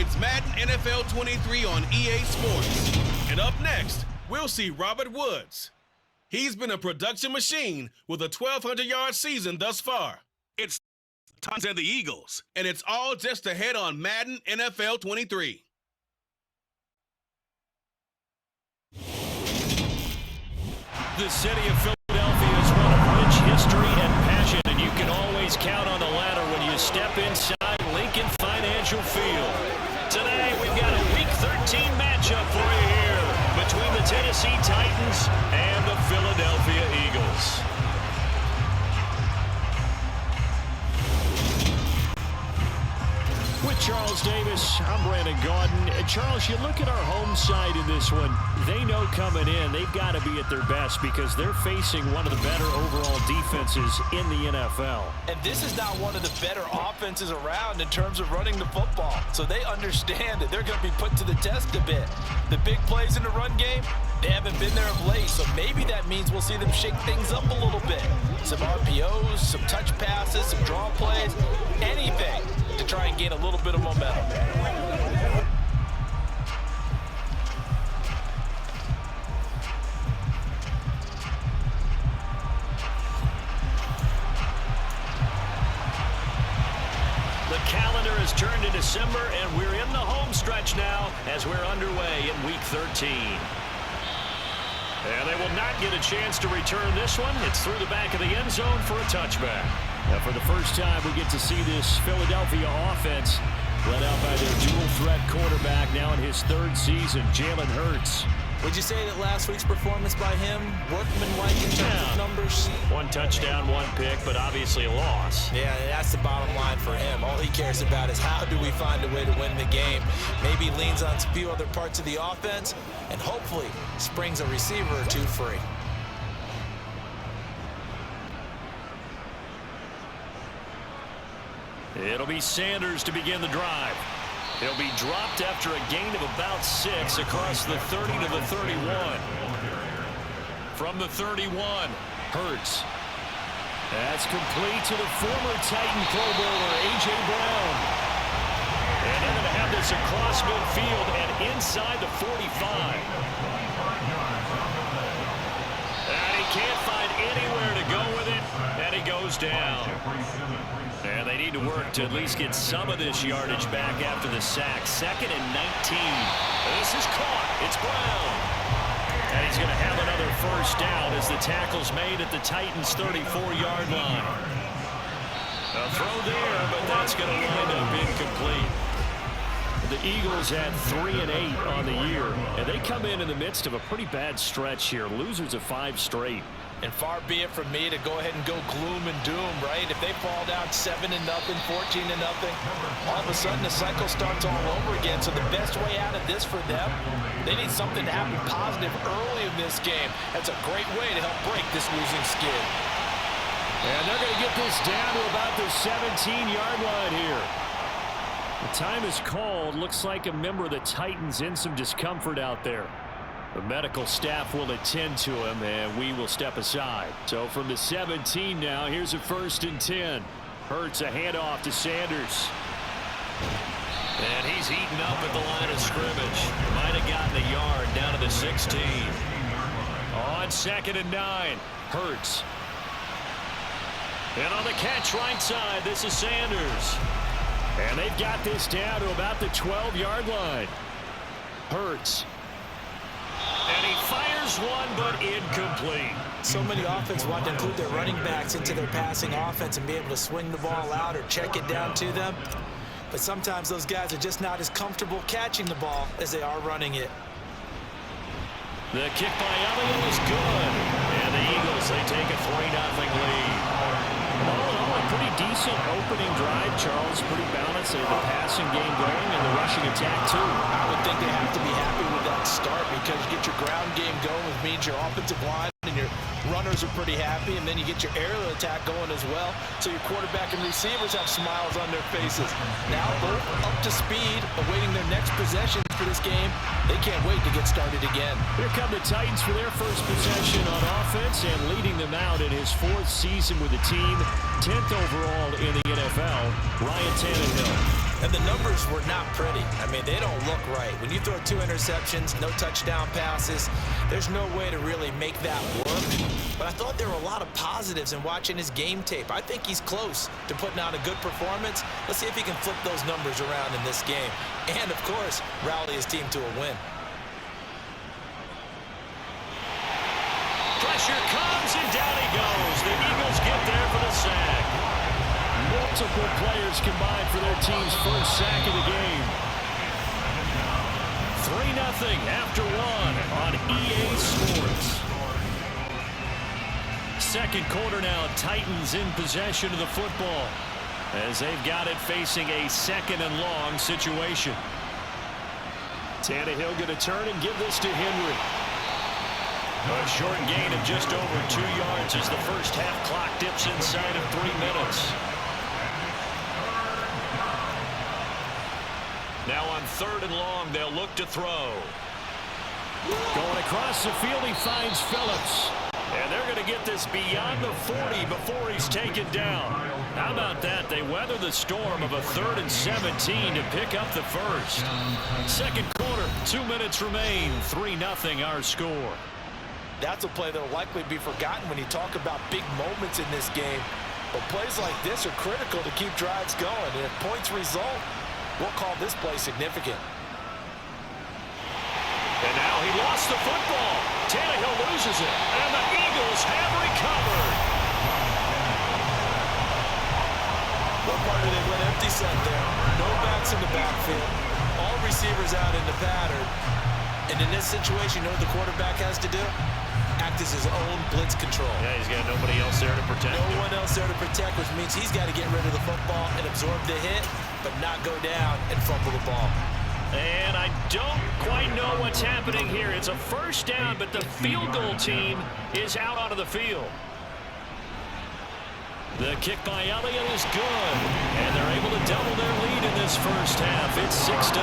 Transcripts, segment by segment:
It's Madden NFL 23 on EA Sports. And up next, we'll see Robert Woods. He's been a production machine with a 1,200-yard season thus far. It's Titans and the Eagles, and it's all just ahead on Madden NFL 23. The city of Philadelphia is one of rich history and passion, and you can always count on the ladder when you step inside Lincoln Financial Field. Today, we've got a Week 13 matchup for you here between the Tennessee Titans and the Philadelphia Eagles. With Charles Davis, I'm Brandon Gaudin. And Charles, you look at our home side in this one. They know coming in, they've got to be at their best because they're facing one of the better overall defenses in the NFL. And this is not one of the better offenses around in terms of running the football. So they understand that they're going to be put to the test a bit. The big plays in the run game, they haven't been there of late. So maybe that means we'll see them shake things up a little bit. Some RPOs, some touch passes, some draw plays, anything to try and gain a little bit of momentum. The calendar has turned to December, and we're in the home stretch now as we're underway in Week 13. And they will not get a chance to return this one. It's through the back of the end zone for a touchback. Now, for the first time, we get to see this Philadelphia offense led out by their dual-threat quarterback now in his third season, Jalen Hurts. Would you say that last week's performance by him, workmanlike in terms of numbers? One touchdown, one pick, but obviously a loss. Yeah, that's the bottom line for him. All he cares about is how do we find a way to win the game. Maybe leans on a few other parts of the offense, and hopefully springs a receiver or two free. It'll be Sanders to begin the drive. He'll be dropped after a gain of about 6 across the 30 to the 31. From the 31, Hurts. That's complete to the former Titan Pro Bowler, A.J. Brown. And they're going to have this across midfield and inside the 45. And he can't find anywhere to go with it, and he goes down. And they need to work to at least get some of this yardage back after the sack. 2nd and 19. This is caught. It's Brown. And he's going to have another first down as the tackle's made at the Titans' 34-yard line. A throw there, but that's going to wind up incomplete. The Eagles had 3 and 8 on the year, and they come in the midst of a pretty bad stretch here. Losers of 5 straight. And far be it from me to go ahead and go gloom and doom, right? If they fall down 7-0, 14-0, all of a sudden the cycle starts all over again. So the best way out of this for them, they need something to happen positive early in this game. That's a great way to help break this losing skid. And they're going to get this down to about the 17-yard line here. The time is called. Looks like a member of the Titans in some discomfort out there. The medical staff will attend to him, and we will step aside. So from the 17 now, here's a 1st and 10. Hurts a handoff to Sanders. And he's eaten up at the line of scrimmage. Might have gotten a yard down to the 16. On 2nd and 9, Hurts. And on the catch right side, this is Sanders. And they've got this down to about the 12-yard line. Hurts. And he fires one, but incomplete. So many offenses want to include their running backs into their passing offense and be able to swing the ball out or check it down to them. But sometimes those guys are just not as comfortable catching the ball as they are running it. The kick by Elliott is good. And the Eagles, they take a 3-0 lead. All in all, a pretty decent opening drive, Charles. Pretty balanced. They have the passing game going and the rushing attack, too. I would think they have to be happy with that start because you get your ground game going, which means your offensive line and your runners are pretty happy, and then you get your aerial attack going as well. So your quarterback and receivers have smiles on their faces. Now both up to speed, awaiting their next possessions for this game. They can't wait to get started again. Here come the Titans for their first possession on offense, and leading them out in his 4th season with the team, 10th overall in the NFL, Ryan Tannehill. And the numbers were not pretty. I mean, they don't look right. When you throw 2 interceptions, no touchdown passes, there's no way to really make that work. But I thought there were a lot of positives in watching his game tape. I think he's close to putting out a good performance. Let's see if he can flip those numbers around in this game. And, of course, rally his team to a win. Pressure comes, and down he goes. The Eagles get there for the sack. Multiple players combined for their team's first sack of the game. 3-0 after 1 on EA Sports. Second quarter now, Titans in possession of the football as they've got it facing a 2nd and long situation. Tannehill going to turn and give this to Henry. A short gain of just over 2 yards as the first half clock dips inside of 3 minutes. Now on 3rd and long, they'll look to throw. Going across the field, he finds Phillips. And they're going to get this beyond the 40 before he's taken down. How about that? They weather the storm of a 3rd and 17 to pick up the first. Second quarter, 2 minutes remain. 3-0 our score. That's a play that will likely be forgotten when you talk about big moments in this game. But plays like this are critical to keep drives going. And if points result, we'll call this play significant. And now he lost the football. Tannehill loses it. And the Eagles have recovered. What part did they went empty set there? No backs in the backfield. All receivers out in the pattern. And in this situation, you know what the quarterback has to do? Act as his own blitz control. Yeah, he's got nobody else there to protect him. No one else there to protect, which means he's got to get rid of the football and absorb the hit, but not go down and fumble the ball. And I don't quite know what's happening here. It's a first down, but the field goal team is out onto the field. The kick by Elliott is good, and they're able to double their lead in this first half. It's 6-0.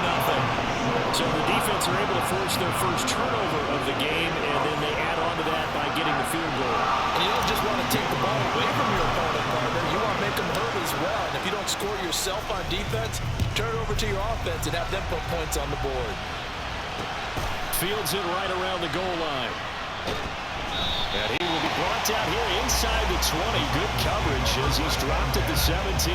So the defense are able to force their first turnover of the game, and then they add on to that by getting the field goal. And you don't just want to take the ball away from your opponent, partner. You want to make them hurt as well. And if you don't score yourself on defense, turn it over to your offense and have them put points on the board. Fields it right around the goal line. And he will be brought down here inside the 20. Good coverage as he's dropped at the 17.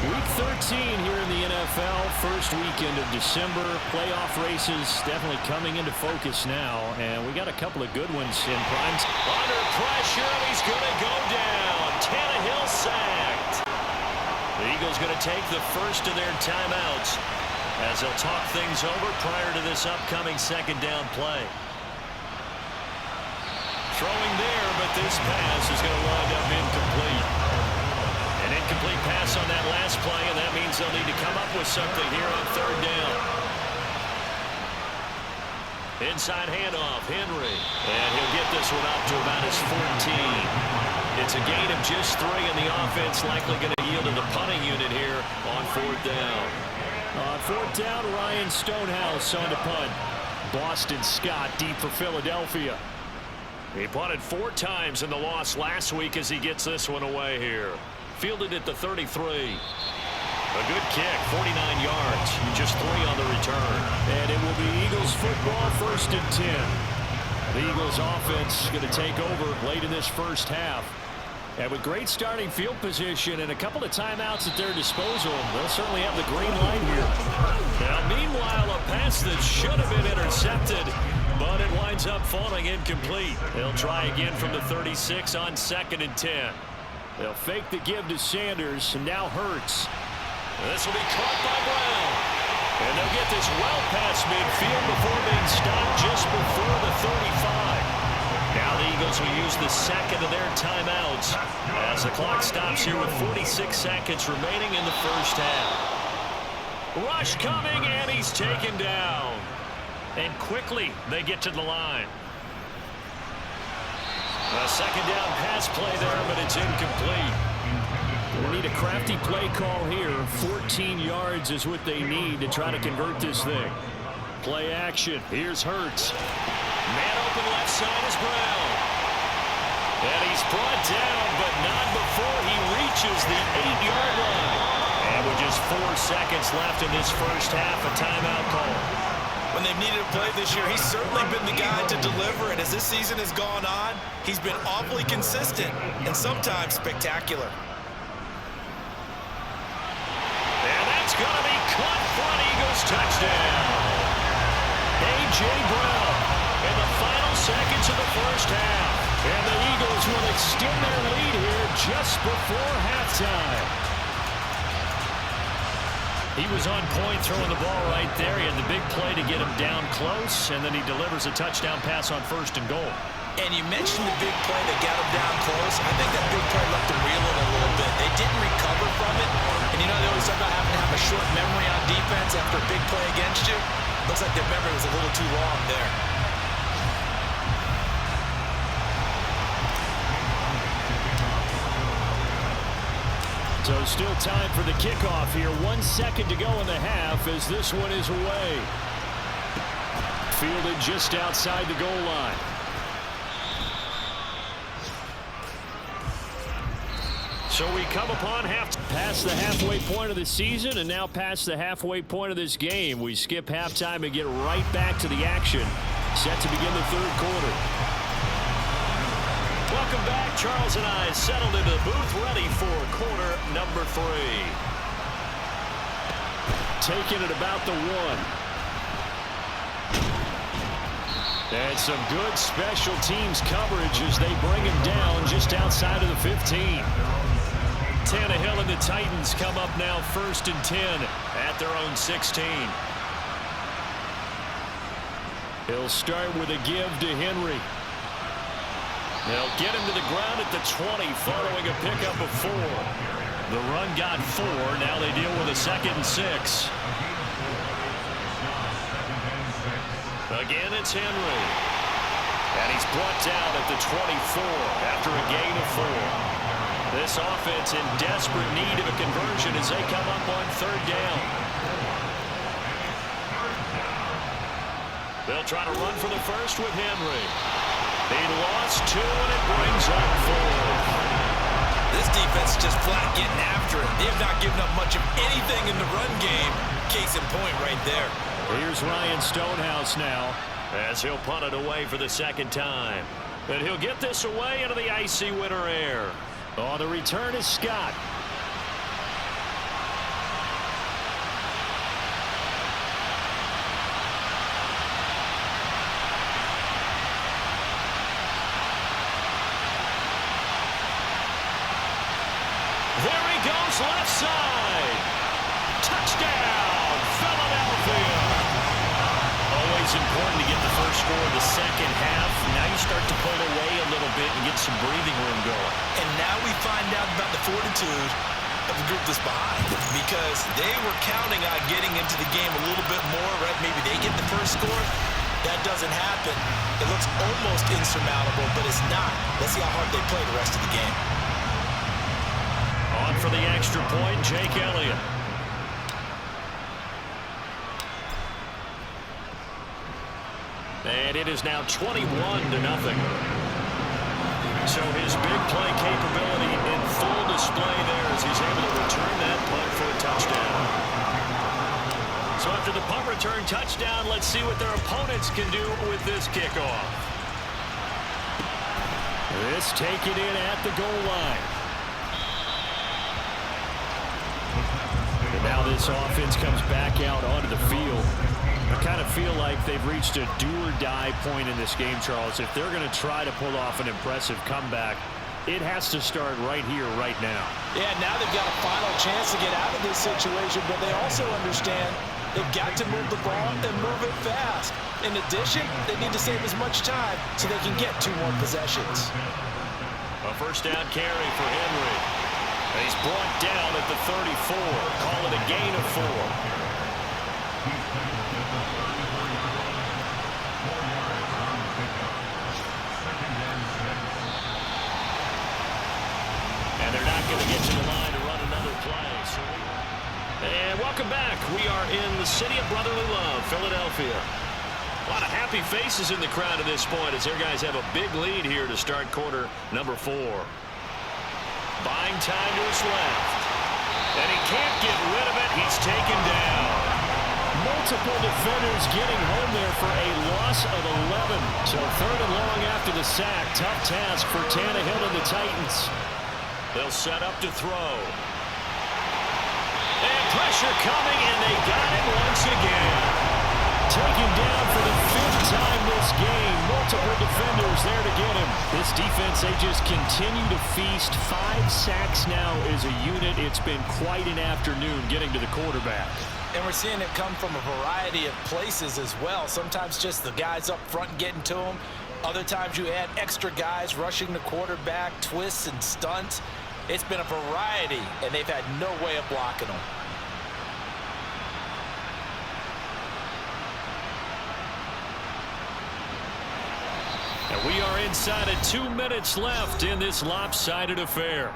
Week 13 here in the NFL. First weekend of December. Playoff races definitely coming into focus now. And we got a couple of good ones in prime. Under pressure, and he's going to go down. Tannehill sacked. The Eagles going to take the first of their timeouts as they'll talk things over prior to this upcoming 2nd down play. Throwing there, but this pass is going to wind up incomplete. An incomplete pass on that last play, and that means they'll need to come up with something here on 3rd down. Inside handoff, Henry. And he'll get this one up to about his 14. It's a gain of just 3, and the offense likely going to yield to the punting unit here on 4th down. On 4th down, Ryan Stonehouse on the punt. Boston Scott deep for Philadelphia. He punted 4 times in the loss last week as he gets this one away here. Fielded at the 33. A good kick, 49 yards, just 3 on the return. And it will be Eagles football, 1st and 10. The Eagles offense going to take over late in this first half. And with great starting field position and a couple of timeouts at their disposal, they'll certainly have the green light here. Now, meanwhile, a pass that should have been intercepted, but it winds up falling incomplete. They'll try again from the 36 on 2nd and 10. They'll fake the give to Sanders, and now Hurts. This will be caught by Brown. And they'll get this well past midfield before being stopped just before the 35. Now the Eagles will use the 2nd of their timeouts as the clock stops here with 46 seconds remaining in the first half. Rush coming, and he's taken down. And quickly they get to the line. A 2nd down pass play there, but it's incomplete. We need a crafty play call here. 14 yards is what they need to try to convert this thing. Play action. Here's Hurts. Man open left side is Brown. And he's brought down, but not before he reaches the 8-yard line. And with just 4 seconds left in this first half, a timeout call. When they've needed a play this year, he's certainly been the guy to deliver, and as this season has gone on, he's been awfully consistent and sometimes spectacular. And that's going to be caught front. Eagles touchdown. A.J. Brown in the final seconds of the first half. And the Eagles will extend their lead here just before halftime. He was on point throwing the ball right there. He had the big play to get him down close, and then he delivers a touchdown pass on 1st and goal. And you mentioned the big play that got him down close. I think that big play left him reeling a little bit. They didn't recover from it. And you know, they always talk about having to have a short memory on defense after a big play against you. Looks like their memory was a little too long there. So still time for the kickoff here. 1 second to go in the half as this one is away. Fielded just outside the goal line. So we come upon past the halfway point of the season and now past the halfway point of this game. We skip halftime and get right back to the action. Set to begin the 3rd quarter. Welcome back. Charles and I settled into the booth, ready for quarter number 3. Taking it about the 1. And some good special teams coverage as they bring him down just outside of the 15. Tannehill and the Titans come up now 1st and 10 at their own 16. He'll start with a give to Henry. They'll get him to the ground at the 20 following a pickup of 4. The run got 4. Now they deal with a 2nd and 6. Again, it's Henry. And he's brought down at the 24 after a gain of 4. This offense in desperate need of a conversion as they come up on 3rd down. They'll try to run for the first with Henry. He lost 2, and it brings up 4. This defense is just flat getting after it. They have not given up much of anything in the run game. Case in point right there. Here's Ryan Stonehouse now as he'll punt it away for the 2nd time. And he'll get this away into the icy winter air. On the return is Scott. There he goes, left side. Touchdown, Philadelphia. Always important to get the first score of the 2nd half. Now you start to pull away a little bit and get some breathing room going. And now we find out about the fortitude of the group that's behind, because they were counting on getting into the game a little bit more, right? Maybe they get the first score. That doesn't happen. It looks almost insurmountable, but it's not. Let's see how hard they play the rest of the game. On for the extra point, Jake Elliott. And it is now 21-0. So his big play capability in full display there as he's able to return that punt for a touchdown. So after the punt return touchdown, let's see what their opponents can do with this kickoff. This taken in at the goal line. And now this offense comes back out onto the field. I kind of feel like they've reached a do-or-die point in this game, Charles. If they're going to try to pull off an impressive comeback, it has to start right here, right now. Yeah, now they've got a final chance to get out of this situation, but they also understand they've got to move the ball and move it fast. In addition, they need to save as much time so they can get 2 more possessions. A first down carry for Henry. And he's brought down at the 34. Call it a gain of 4. And they're not going to get to the line to run another play. And welcome back. We are in the city of brotherly love, Philadelphia. A lot of happy faces in the crowd at this point as their guys have a big lead here to start quarter number 4. Buying time to his left. And he can't get rid of it. He's taken down. Multiple defenders getting home there for a loss of 11. So 3rd and long after the sack. Tough task for Tannehill and the Titans. They'll set up to throw. And pressure coming, and they got him once again. Taken down for the 5th time this game. Multiple defenders there to get him. This defense, they just continue to feast. 5 sacks now as a unit. It's been quite an afternoon getting to the quarterback. And we're seeing it come from a variety of places as well. Sometimes just the guys up front getting to him. Other times you add extra guys rushing the quarterback, twists and stunts. It's been a variety, and they've had no way of blocking them. And we are inside of 2 minutes left in this lopsided affair.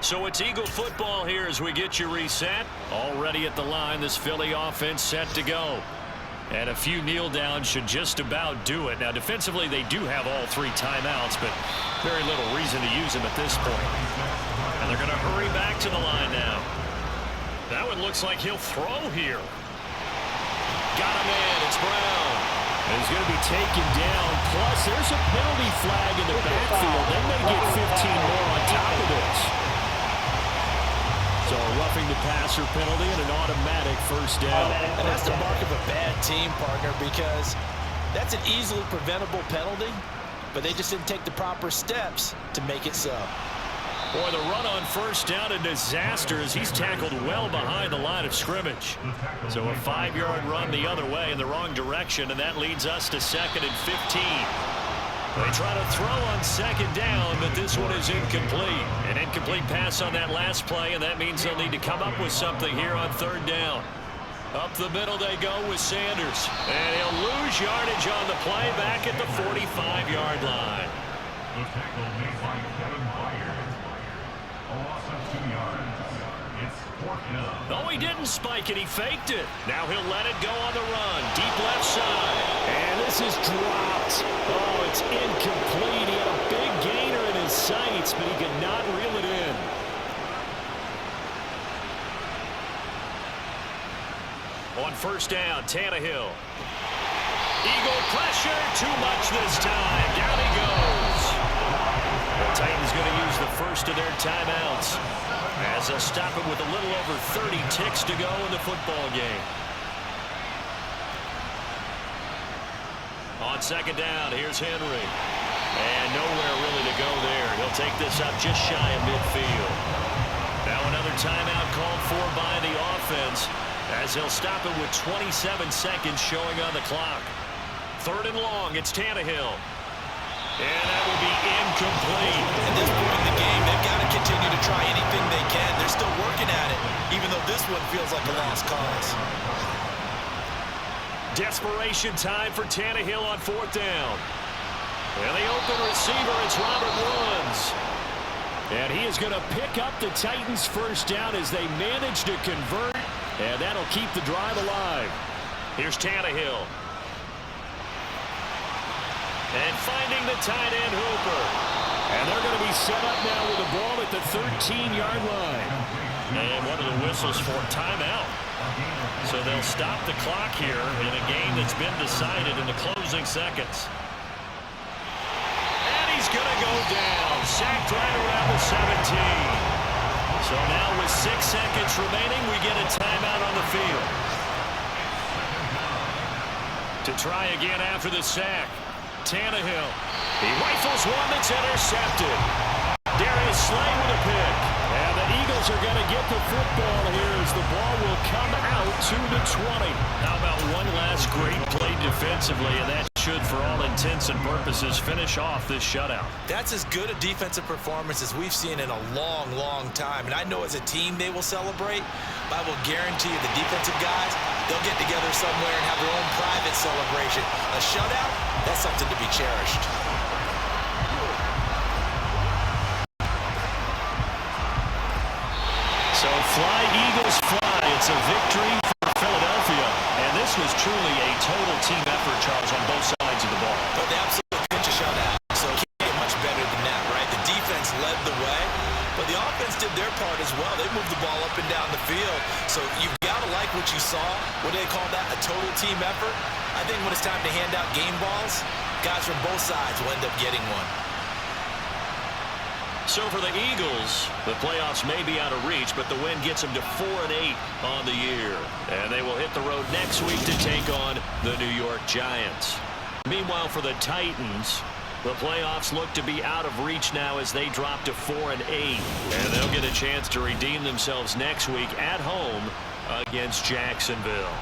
So it's Eagle football here as we get you reset. Already at the line, this Philly offense set to go. And a few kneel downs should just about do it. Now, defensively, they do have all 3 timeouts, but very little reason to use them at this point. And they're going to hurry back to the line now. That one looks like he'll throw here. Got him in. It's Brown. And he's going to be taken down. Plus, there's a penalty flag in the backfield. They may get 15 more on top of this. So a roughing the passer penalty and an automatic first down. And that's the mark of a bad team, partner, because that's an easily preventable penalty, but they just didn't take the proper steps to make it so. Boy, the run on first down, a disaster as he's tackled well behind the line of scrimmage. So a 5-yard run the other way in the wrong direction, and that leads us to 2nd and 15. They try to throw on 2nd down, but this one is incomplete. An incomplete pass on that last play, and that means they'll need to come up with something here on 3rd down. Up the middle they go with Sanders. And he'll lose yardage on the play back at the 45-yard line. The tackle made by Kevin Byard. A loss of 2 yards. It's 4th down. Oh, he didn't spike it. He faked it. Now he'll let it go on the run. Deep left side. And this is dropped. Oh, it's incomplete. He had a big gainer in his sights, but he could not reel it in. On first down, Tannehill. Eagle pressure. Too much this time. Down he goes. The Titans going to use the first of their timeouts as they'll stop it with a little over 30 ticks to go in the football game. On 2nd down, here's Henry. And nowhere really to go there. He'll take this up just shy of midfield. Now another timeout called for by the offense as they'll stop it with 27 seconds showing on the clock. 3rd and long, it's Tannehill. And that will be incomplete. At this point in the game, they've got to continue to try anything they can. They're still working at it, even though this one feels like a lost cause. Desperation time for Tannehill on 4th down. And the open receiver, it's Robert Woods. And he is going to pick up the Titans' first down as they manage to convert. And that'll keep the drive alive. Here's Tannehill. And finding the tight end, Hooper. And they're going to be set up now with the ball at the 13-yard line. And one of the whistles for timeout. So they'll stop the clock here in a game that's been decided in the closing seconds. And he's going to go down. Sacked right around the 17. So now with 6 seconds remaining, we get a timeout on the field. To try again after the sack. Tannehill. He rifles one that's intercepted. Darius Slay with a pick. And the Eagles are going to get the football here as the ball will come out to the 20. How about one last great play defensively, and that should, for all intents and purposes, finish off this shutout. That's as good a defensive performance as we've seen in a long, long time. And I know as a team they will celebrate, but I will guarantee you the defensive guys, they'll get together somewhere and have their own private celebration. A shutout, that's something to be cherished. So fly, Eagles, fly. It's a victory for Philadelphia. And this was truly a total team effort, Charles, on both sides of the ball. But they absolutely pitch a shutout. So it can't get much better than that, right? The defense led the way, but the offense did their part as well. They moved the ball up and down the field. So you've got to like what you saw. What do they call that? A total team effort? I think when it's time to hand out game balls, guys from both sides will end up getting one. So for the Eagles, the playoffs may be out of reach, but the win gets them to 4-8 on the year. And they will hit the road next week to take on the New York Giants. Meanwhile, for the Titans, the playoffs look to be out of reach now as they drop to 4-8. And they'll get a chance to redeem themselves next week at home against Jacksonville.